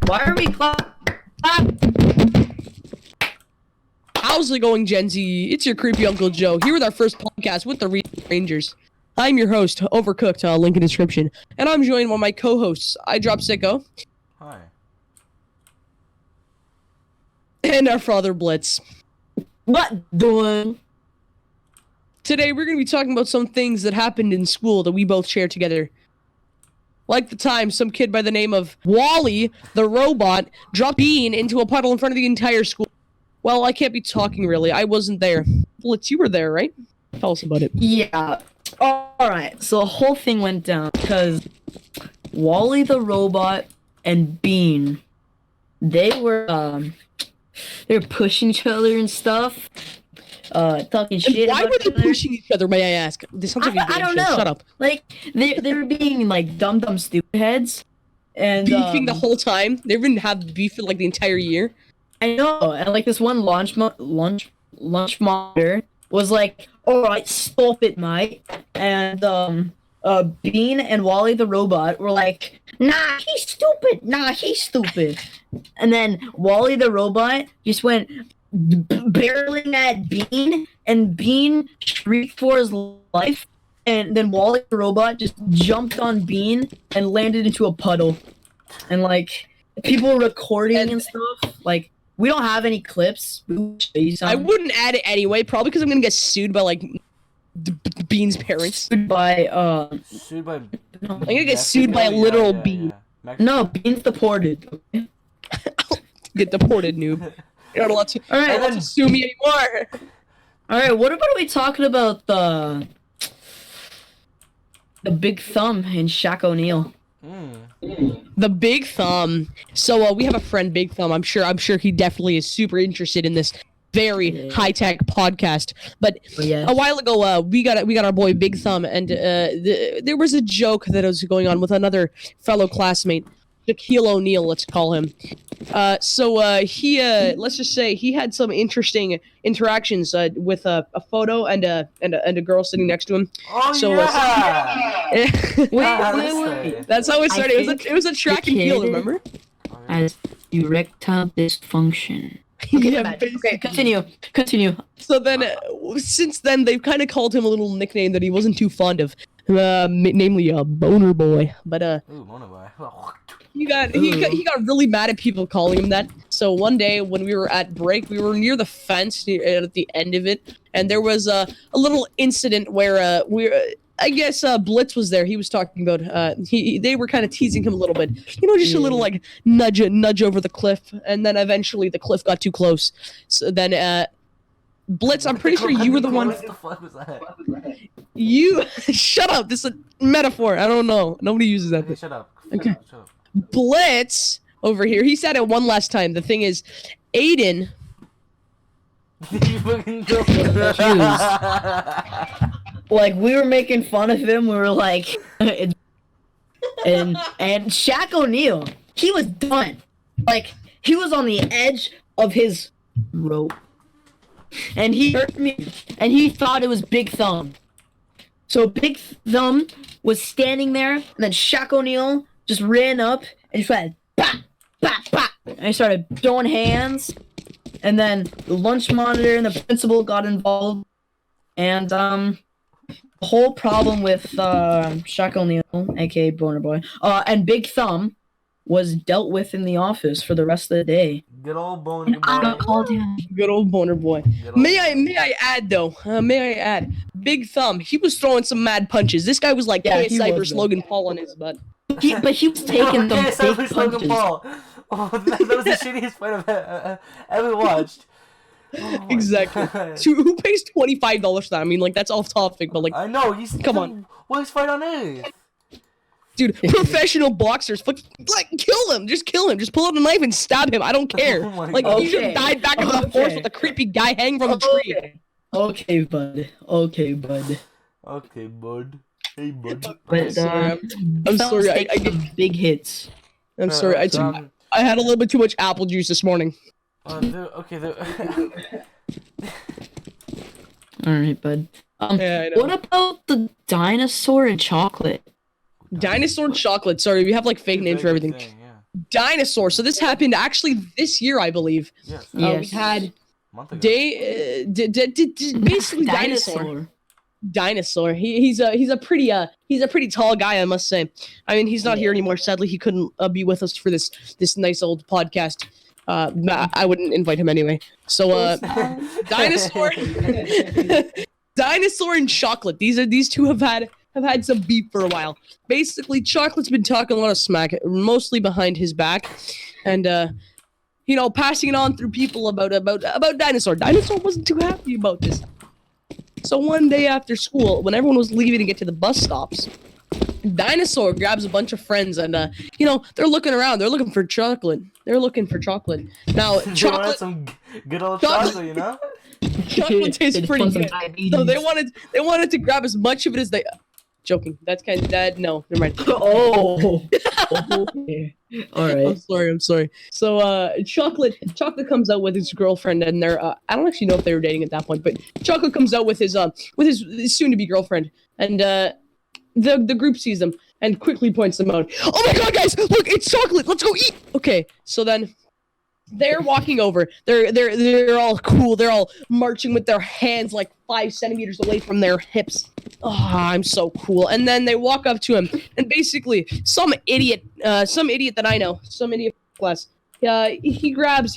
Why are we clap? How's it going, Gen Z? It's your creepy Uncle Joe, here with our first podcast with the Retard Rangers. I'm your host, Overcooked, link in description. And I'm joined by my co-hosts, I Drop Sicko. Hi. And our father, Blitz. What doing? Today, we're going to be talking about some things that happened in school that we both share together. Like the time some kid by the name of Wally, the robot, dropped Bean into a puddle in front of the entire school. Well, I can't be talking, really. I wasn't there. Blitz, you were there, right? Tell us about it. Yeah. Alright, so the whole thing went down because Wally the robot and Bean, they were pushing each other and stuff. Talking shit. Why about were they each other. pushing each other, may I ask? This sounds like a I game don't show. know. Shut up. Like they were being like dumb stupid heads and Beefing the whole time? They didn't have beef for like the entire year? I know, and like this one lunch monitor was like, "Alright, stop it, mate," and Bean and Wally the robot were like, "Nah, he's stupid," and then Wally the robot just went barreling at Bean, and Bean shrieked for his life, and then Wally the robot just jumped on Bean and landed into a puddle, and like people were recording and stuff. Like, we don't have any clips. I wouldn't add it anyway, probably because I'm gonna get sued by like Bean's parents. Sued by Sued by. I'm gonna get sued by a literal Bean. No, Bean's deported. Get deported, noob. You're not allowed to. All right, You're not allowed to sue me anymore. All right. What about we talking about the big thumb in Shaq O'Neal? The Big Thumb. So we have a friend, Big Thumb. I'm sure he definitely is super interested in this very high-tech podcast. But Yes. a while ago, we got our boy Big Thumb, and there was a joke that was going on with another fellow classmate, Shaquille O'Neal, let's call him. He let's just say he had some interesting interactions with a photo and a girl sitting next to him. Oh So, yeah. Wait. That's how it I started. think It was a track and field, remember? As erectile dysfunction. Yeah, Okay, basically. continue. So then, since then, they've kind of called him a little nickname that he wasn't too fond of, namely Boner Boy. But Ooh, Monoboy. he got really mad at people calling him that. So one day when we were at break, we were near the fence at the end of it, and there was a little incident where I guess Blitz was there. He was talking about they were kind of teasing him a little bit, just a little like nudge over the cliff, and then eventually the cliff got too close. So then Blitz, I'm pretty sure you were the one. What the fuck was that? You shut up. This is a metaphor. I don't know. Nobody uses that. Okay, shut up. Okay. Shut up. Blitz over here. He said it one last time. The thing is, Aiden. You fucking go. Like, we were making fun of him. We were like, and Shaq O'Neal, he was done. Like, he was on the edge of his rope, and he hurt me, and he thought it was Big Thumb. So Big Thumb was standing there, and then Shaq O'Neal just ran up and just went bah, bah, bah, and he started throwing hands, and then the lunch monitor and the principal got involved, and the whole problem with Shaq O'Neal, aka Boner Boy, and Big Thumb was dealt with in the office for the rest of the day. Good old Boner I got Boy. called him. Good old Boner Boy. May I add though? Big Thumb. He was throwing some mad punches. This guy was like Yeah, KS he Cyber's was, though. Logan Paul on his butt. But he was taking them Yes, I big was Logan punches. Paul. Oh, that was the shittiest fight I've ever watched. Oh my Exactly. God. So who pays $25 for that? I mean, like that's off topic, but like, I know, he's Come on. Worst fight on earth. dude, professional boxers, like kill him. Just kill him. Just pull out a knife and stab him. I don't care. Oh my Like God. he should have died back in the forest Okay. with a creepy guy hanging from a tree. Okay, bud. Okay, bud. Hey, bud. But I'm sorry. I taking some big hits. I'm sorry. I had a little bit too much apple juice this morning. Okay. All right, bud. Yeah, I know. What about the dinosaur and chocolate? Dinosaur chocolate. Sorry, we have like fake names for everything. Dinosaur. So this happened actually this year, I believe. Yes. We Yes. had Month ago. basically Dinosaur. He's a pretty tall guy, I must say. I mean, he's not here anymore. Sadly, he couldn't be with us for this nice old podcast. I wouldn't invite him anyway. So Dinosaur, Dinosaur and Chocolate. These two have had some beef for a while. Basically, Chocolate's been talking a lot of smack, mostly behind his back, and passing it on through people about Dinosaur. Dinosaur wasn't too happy about this. So one day after school, when everyone was leaving to get to the bus stops, Dinosaur grabs a bunch of friends and they're looking around. They're looking for chocolate. Now, They wanted some good old chocolate, you know? chocolate tastes pretty good. So they wanted to grab as much of it as they. Joking. That's kind of that. No, never mind. Oh. Okay. All right. I'm sorry. So Chocolate comes out with his girlfriend, and they're I don't actually know if they were dating at that point, but Chocolate comes out with his soon-to-be girlfriend, and the group sees them and quickly points them out. Oh my god, guys! Look, it's Chocolate. Let's go eat. Okay, so then they're walking over. They're all cool. They're all marching with their hands like 5 centimeters away from their hips. Oh, I'm so cool. And then they walk up to him, and basically, some idiot that I know, some idiot class, he grabs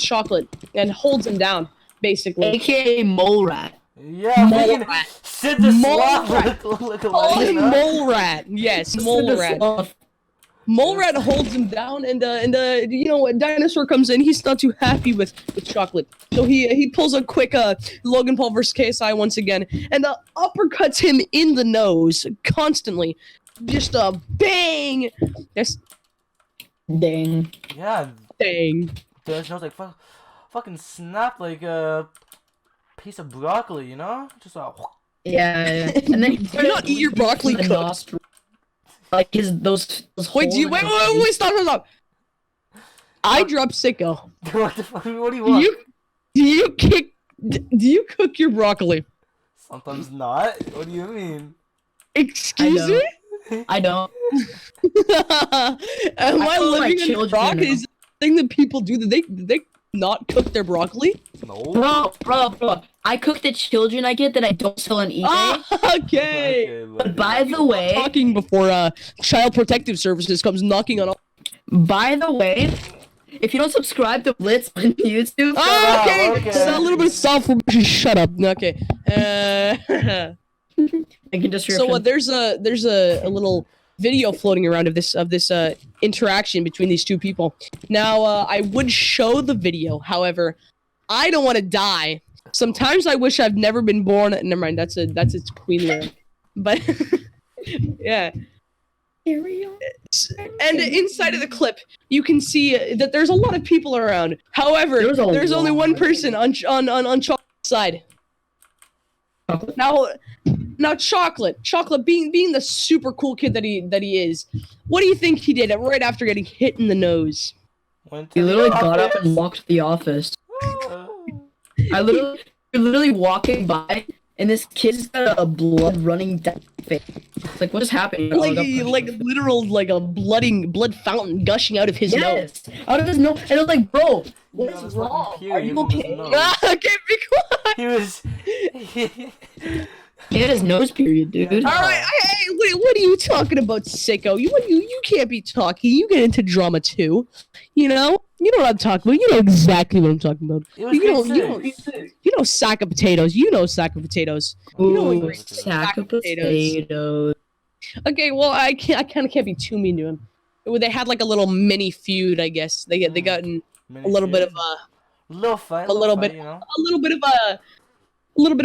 Chocolate and holds him down, basically. AKA Mole Rat. Yeah, Mole freaking rat. Sid the Mole Sloth rat. look Call alike, him you know? Mole Rat. Yes, Mole Rat. Mole Rat holds him down, and Dinosaur comes in. He's not too happy with Chocolate, so he pulls a quick Logan Paul versus KSI once again, and uppercuts him in the nose constantly, just a bang. Yes, Dang. Yeah, bang. the nose like fucking snapped like a piece of broccoli, you know? Just Yeah. And then Do not eat your broccoli the cooked. nostril. Like those Wait, holes in his face. stop. I dropped Sicko. what the fuck? What do you want? Do you cook your broccoli? Sometimes not. What do you mean? Excuse me? I don't. Am I told my living in the children rock? no. Is the thing that people do that they not cook their broccoli? No. Bro. I cook the children I get that I don't sell on eBay. Okay. But by the way, Talking before Child Protective Services comes knocking on. by the way, if you don't subscribe to Blitz on YouTube, Okay. okay. So a little bit of self promotion. Shut up. Okay. I can just So there's a little video floating around of this interaction between these two people. Now I would show the video, however, I don't want to die. Sometimes I wish I've never been born. Never mind, that's its queen lyric. But yeah. And inside of the clip, you can see that there's a lot of people around. However, there's only one person on Chocolate's side. Now Chocolate being the super cool kid that he is, what do you think he did right after getting hit in the nose? He literally got up and walked to the office. You're literally walking by, and this kid's got a blood running down his face. It's like, what is happening? Like literal, like a blood fountain gushing out of his nose. Yes, out of his nose, and I was like, bro, what Yeah, is this wrong? fucking Are period you from his okay? nose. Okay, be quiet. He was. He had his nose period, dude. All right, hey, wait, what are you talking about, Sicko? You can't be talking. You get into drama too. You know what I'm talking about. You know exactly what I'm talking about. It was You know sack of potatoes. You know sack of potatoes. You know Ooh, what sack of potatoes. Okay, well I kind of can't be too mean to him. They had like a little mini feud, I guess. They got in a little bit of little fight, a little fight, bit, you know? a little bit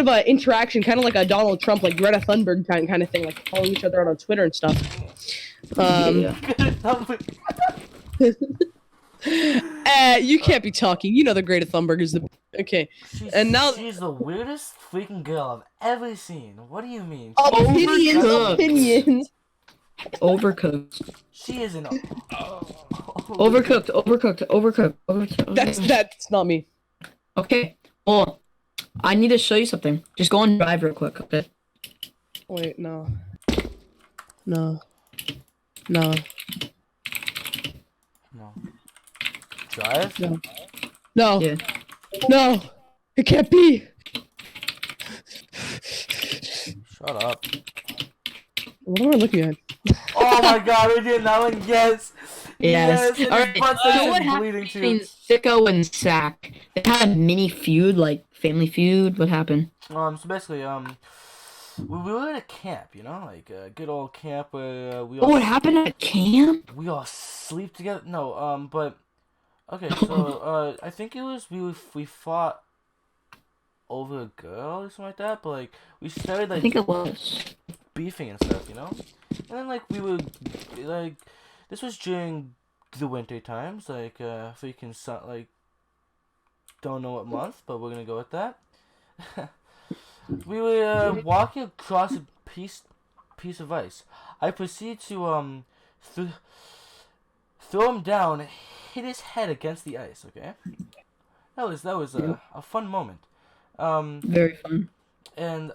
of a interaction, kind of like a Donald Trump, like Greta Thunberg kind of thing, like following each other out on Twitter and stuff. You can't be talking. You know the Greta Thunberg is the okay. She's the weirdest freaking girl I've ever seen. What do you mean? Opinions. Overcooked. She is an Overcooked. That's not me. Okay. Well, I need to show you something. Just go and drive real quick, okay? Wait, no. No. Drive? No. No. Yeah. No. It can't be. Shut up. What am I looking at? Oh my god, we did that one, yes! Yes. And Alright, his butt so starts what bleeding happened too. between Sicko and Sack? They had a mini feud, like family feud. What happened? So basically, we were at a camp, you know, like a good old camp where we all. Oh, what happened at camp? We all sleep together. No, but okay, so I think it was we fought over a girl or something like that, but like we started I like think it was. beefing and stuff, you know, and then like we were like this was during the winter times, like freaking like don't know what month, but we're gonna go with that. We were walking across a piece of ice. I proceed to throw him down, hit his head against the ice. Okay, that was a fun moment. Very fun. And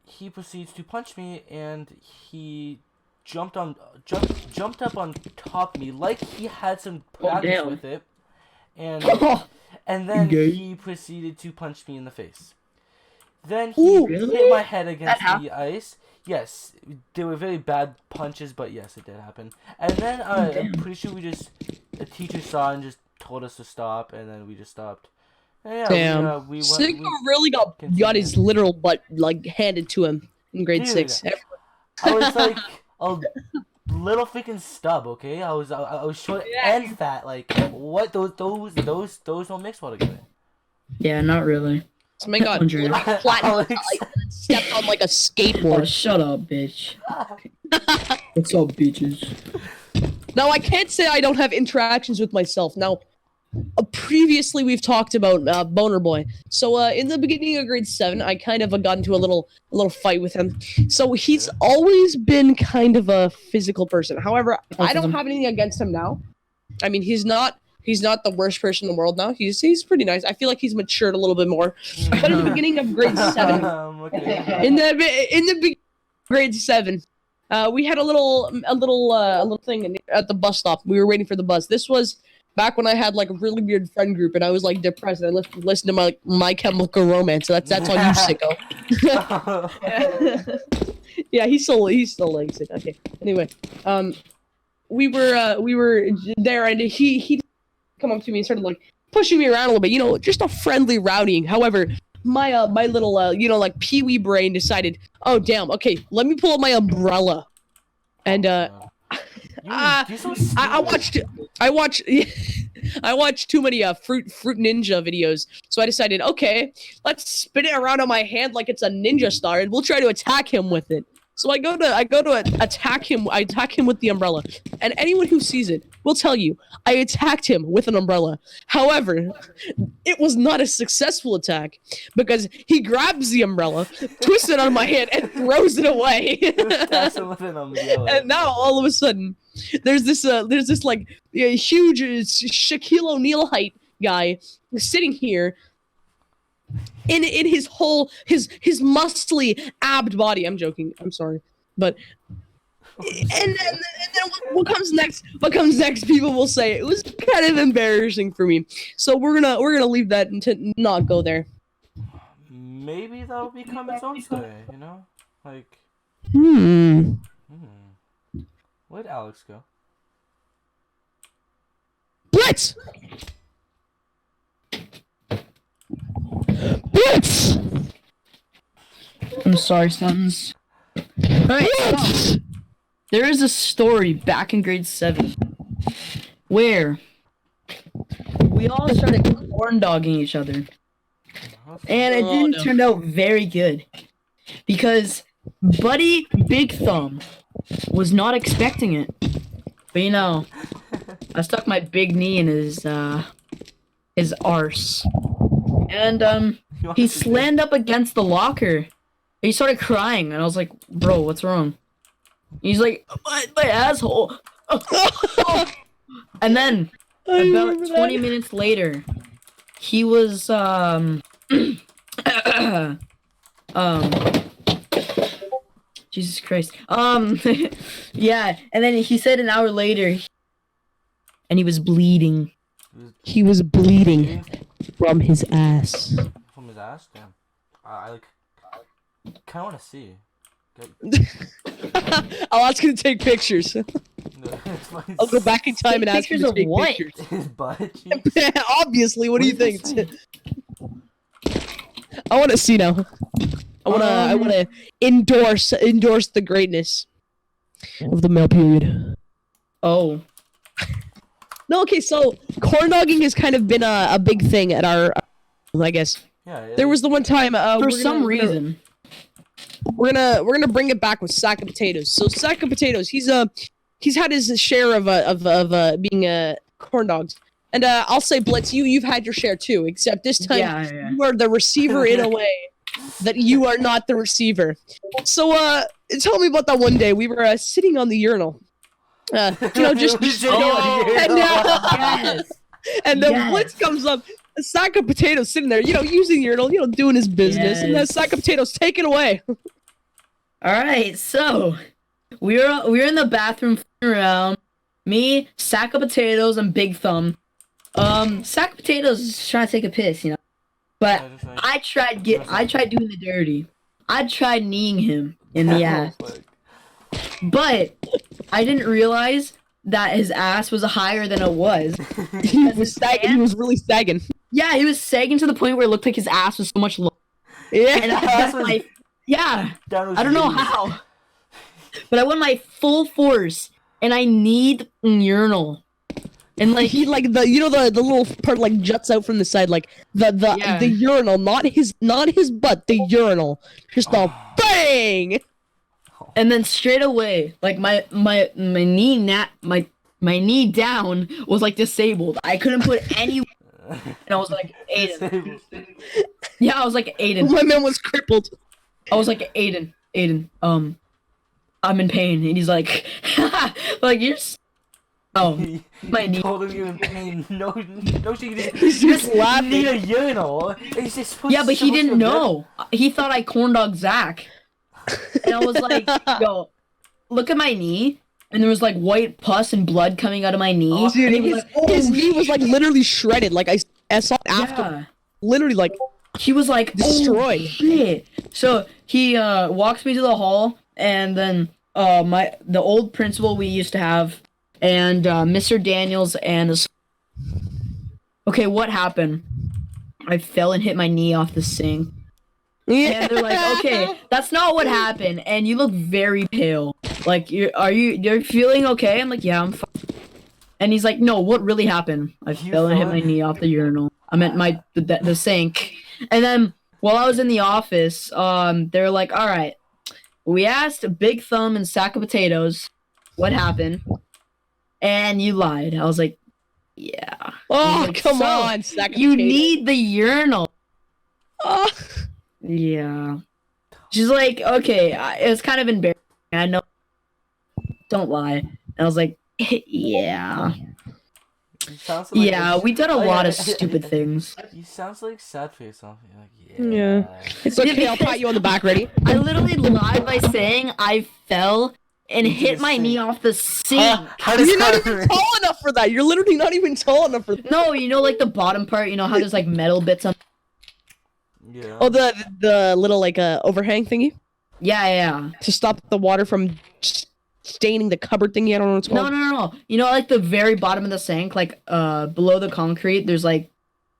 he proceeds to punch me, and he jumped up on top of me like he had some practice with it, and then Gay. he proceeded to punch me in the face. Then he really? hit my head against That the ice. Yes, they were very bad punches, but yes, it did happen. And then I'm pretty sure the teacher saw and just told us to stop, and then we just stopped. And yeah, Damn. we Sicko went. really got his literal butt like handed to him in grade Dude, 6. I was like a little freaking stub, okay? I was short and fat. Like what? Those don't mix well together. Yeah, not really. Oh my god, Andrew. flat stepped on like a Oh, skateboard. shut up, bitch. What's up, bitches? Now I can't say I don't have interactions with myself. Now, previously we've talked about Boner Boy. So in the beginning of grade 7, I kind of got into a little fight with him. So he's always been kind of a physical person. However, I don't have anything against him now. I mean, he's not the worst person in the world now. He's pretty nice. I feel like he's matured a little bit more. But in the beginning of grade 7, Okay. in the grade 7, we had a little thing at the bus stop. We were waiting for the bus. This was back when I had like a really weird friend group and I was like depressed. And I listened to my Chemical Romance. So that's on you, Sicko. Yeah, he's still like sick. Okay. Anyway, we were there and he come up to me and started like pushing me around a little bit. You know, just a friendly rowdying. However, my little like pee-wee brain decided, oh damn, okay, let me pull up my umbrella, and I watched I watched too many Fruit Ninja videos, so I decided, okay, let's spin it around on my hand like it's a ninja star, and we'll try to attack him with it. So I go to attack him. I attack him with the umbrella, and anyone who sees it will tell you I attacked him with an umbrella. However, it was not a successful attack because he grabs the umbrella, twists it on my hand, and throws it away. And now all of a sudden, there's this like huge Shaquille O'Neal height guy sitting here. In his whole his muscly abbed body. I'm joking. I'm sorry, but and then what comes next? What comes next? People will say it was kind of embarrassing for me. So we're gonna leave that and to not go there. Maybe that'll become its own story. You know, like. Where'd Alex go? Blitz. Blitz! I'm sorry, sons. Alright, so there is a story back in grade 7 where we all started corn dogging each other. And it didn't turn out very good. Because Buddy Big Thumb was not expecting it. But you know, I stuck my big knee in his arse. And he slammed up against the locker. He started crying, and I was like, "Bro, what's wrong?" He's like, "My asshole." And then about 20 minutes later, he was Jesus Christ. Yeah, and then he said an hour later, and he was bleeding. He was bleeding from his ass. From his ass? Damn. I like kind of want to see. I'll ask you to take pictures. I'll go back in time and ask you to take pictures. His butt. Obviously, what do you think? I want to see now. I wanna endorse the greatness of the male period. Oh. No, okay, so corn dogging has kind of been a big thing at our, I guess. Yeah. There was the one time For some reason. We're gonna bring it back with Sack of Potatoes. So Sack of Potatoes, he's had his share of being corn dogs. And I'll say, Blitz, you've had your share too, except this time you are the receiver in a way that you are not the receiver. So tell me about that one day. We were sitting on the urinal. Just and then Blitz comes up, a sack of potatoes sitting there, using the urinal, doing his business, and that sack of potatoes taken away. All right, so we were in the bathroom around. Me, sack of potatoes, and Big Thumb. Sack of potatoes is trying to take a piss, but I tried doing the dirty. I tried kneeing him in the ass, but I didn't realize that his ass was higher than it was. He was sagging. He was really sagging. Yeah, he was sagging to the point where it looked like his ass was so much lower. Yeah, and I don't know how, but I went my full force, and I need urinal. And he the little part like juts out from the side, like the urinal, not his butt, the urinal, just a bang. And then straight away, like my knee down was like disabled. I couldn't put any, and I was like, Aiden. Yeah, I was like, Aiden. My man was crippled. I was like, Aiden, I'm in pain, and he's like, like you're. Oh, my knee. Told him you in pain. No, she didn't. He's just laughing. Need a urinal. Yeah, but he didn't know. He thought I corn dog Zach. And I was like, yo, look at my knee. And there was like white pus and blood coming out of my knee. Oh, dude, his knee was like literally shredded. Like I saw it after. Yeah. Literally like. He was like destroyed. Oh, shit. So he walks me to the hall, and then the old principal we used to have, and Mr. Daniels and okay, what happened? I fell and hit my knee off the sink. Yeah. And they're like, okay, that's not what happened, and you look very pale. Like, you're feeling okay? I'm like, yeah, I'm fine. And he's like, no, what really happened? I fell and hit my knee off the urinal. I meant the sink. And then while I was in the office, they're like, all right, we asked Big Thumb and Sack of Potatoes what happened, and you lied. I was like, yeah. Oh, like, come on, Sack of you Potatoes. need the urinal. Oh. Yeah. She's like, okay, it was kind of embarrassing. I know. Don't lie. And I was like, yeah. Like yeah, we did a lot of stupid things. You sounds like sad face something. Like, yeah. It's okay, I'll pat you on the back, ready? I literally lied by saying I fell and hit my knee off the sink. You're not even tall enough for that. You're literally not even tall enough for that. No, like the bottom part, how there's like metal bits on. Yeah. Oh, the little like overhang thingy? Yeah. To stop the water from staining the cupboard thingy. I don't know what it's called. No. Like the very bottom of the sink, like below the concrete, there's like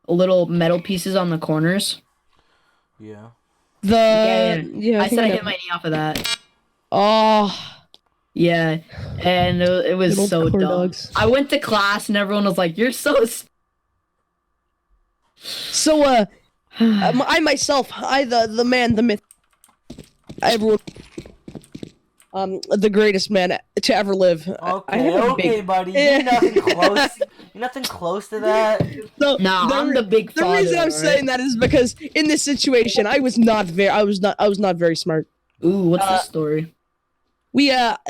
little metal pieces on the corners. Yeah. Yeah. I said I hit my knee off of that. Oh. Yeah, and it was Little so dumb. dogs. I went to class and everyone was like, "You're so." So I myself, the man, the myth, everyone, the greatest man to ever live. Okay, buddy. You're nothing close. You're nothing close to that. So, I'm the big The father, reason I'm saying that is because in this situation, I was not very smart. Ooh, what's the story?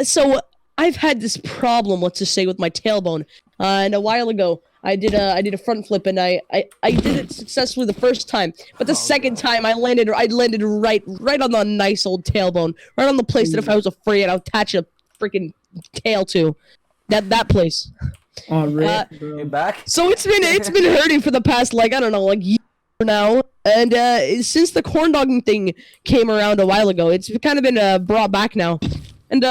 So I've had this problem, let's just say, with my tailbone. And a while ago, I did a front flip, and I did it successfully the first time. But the second time, I landed right on the nice old tailbone, right on the place that if I was afraid, I'd attach a freaking tail to. That place. Oh, rip, You bro. back? So it's been hurting for the past like I don't know like year now, and since the corn dogging thing came around a while ago, it's kind of been brought back now, and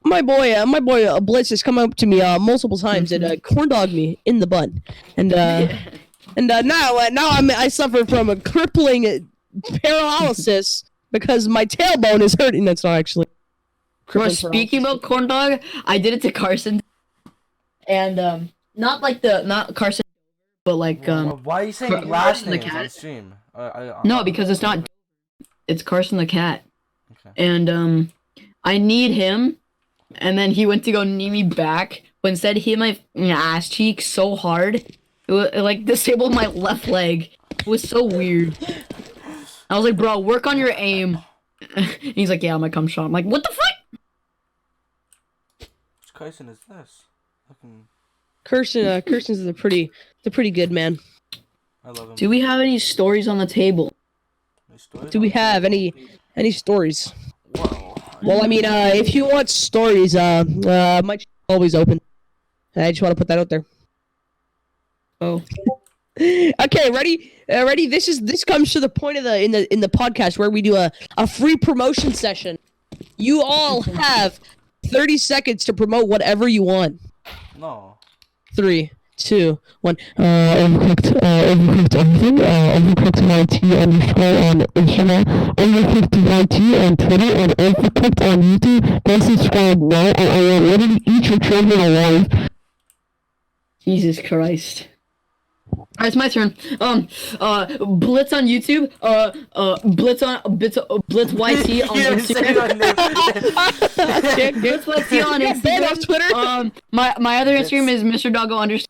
my boy Blitz has come up to me multiple times and corn dogged me in the butt, and now I suffer from a crippling paralysis because my tailbone is hurting. That's not actually. Bro, speaking about corn dog, I did it to Carson, and not Carson, but like Why are you saying Carson last the names cat? on stream? No, because it's not. It's Carson the cat, Okay. and I need him, and then he went to go knee me back, but instead he hit my ass cheek so hard, it like disabled my left leg. It was so weird. I was like, bro, work on your aim. And he's like, yeah, I'm gonna come shot. I'm like, what the fuck? Which Kyson is this? Fucking, Kirsten's a pretty good man. I love him. Do we have any stories on the table? Any stories Do we on the have table? any stories? Whoa. Well, I mean, if you want stories, my channel's always open. I just want to put that out there. Oh, Okay, ready? Ready? This comes to the point of in the podcast where we do a free promotion session. You all have 30 seconds to promote whatever you want. No. 3, 2, 1. Overcooked everything. Overcooked YT on Instagram. Overcooked YT on Twitter and Overcooked on YouTube. Go subscribe now, and I will literally eat your children alive. Jesus Christ. Alright, it's my turn. Blitz on YouTube. Blitz YT on You said it on Instagram. there. Blitz YT on Instagram. Off Twitter. My other Instagram is Mr. Doggo _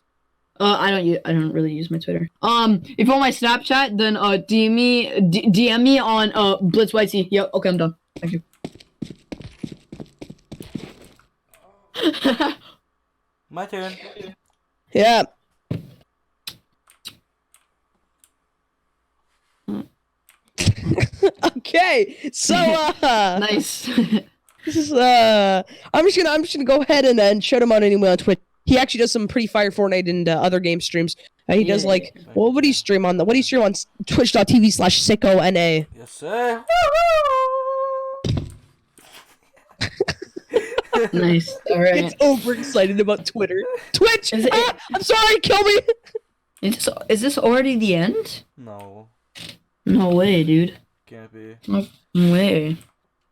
I don't really use my Twitter. If you want my Snapchat, then DM me on Blitz YT. Yep. Okay, I'm done. Thank you. My turn. Yeah. Okay, so Nice. this is I'm just gonna go ahead and then shout him out anyway on Twitch. He actually does some pretty fire Fortnite and other game streams. He does Yeah. like what would he stream on? What do you stream on twitch.tv/sickona? Yes, sir. Nice. All right. It's overexcited about Twitter. Twitch! Is it- I'm sorry, kill me! Is this already the end? No. No way, dude. Can't be. No way.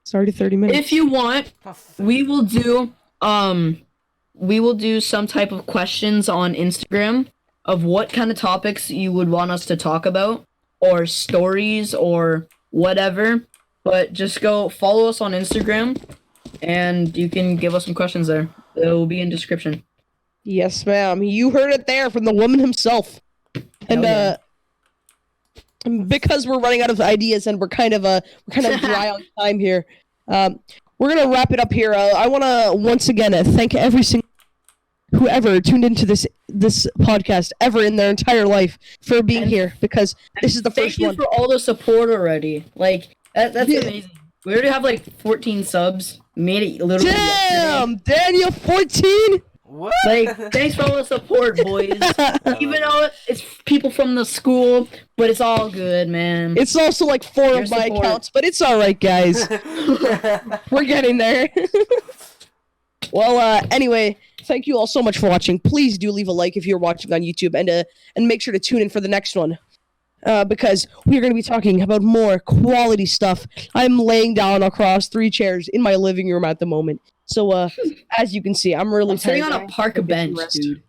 Sorry to 30 minutes. If you want, we will do some type of questions on Instagram of what kind of topics you would want us to talk about, or stories, or whatever. But just go follow us on Instagram, and you can give us some questions there. It will be in description. Yes, ma'am. You heard it there from the woman himself. And yeah. Because we're running out of ideas and we're kind of dry on time here, we're gonna wrap it up here. I want to once again thank every single whoever tuned into this podcast ever in their entire life for being here, because this is the Thank first you one. for all the support already. Like that's Yeah. amazing. We already have like 14 subs. Made it literally yesterday. Damn, Daniel, 14. What? Like, thanks for all the support, boys. Even though it's people from the school, but it's all good, man. It's also like 4 Your of my support. accounts, but it's all right, guys. We're getting there. Well, anyway, thank you all so much for watching. Please do leave a like if you're watching on YouTube, and make sure to tune in for the next one. Because we're going to be talking about more quality stuff. I'm laying down across 3 chairs in my living room at the moment. So, as you can see, I'm really I'm sitting on tired. a park bench, rest. dude.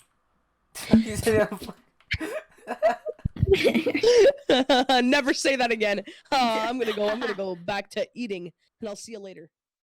You said it- Never say that again. I'm gonna go back to eating, and I'll see you later.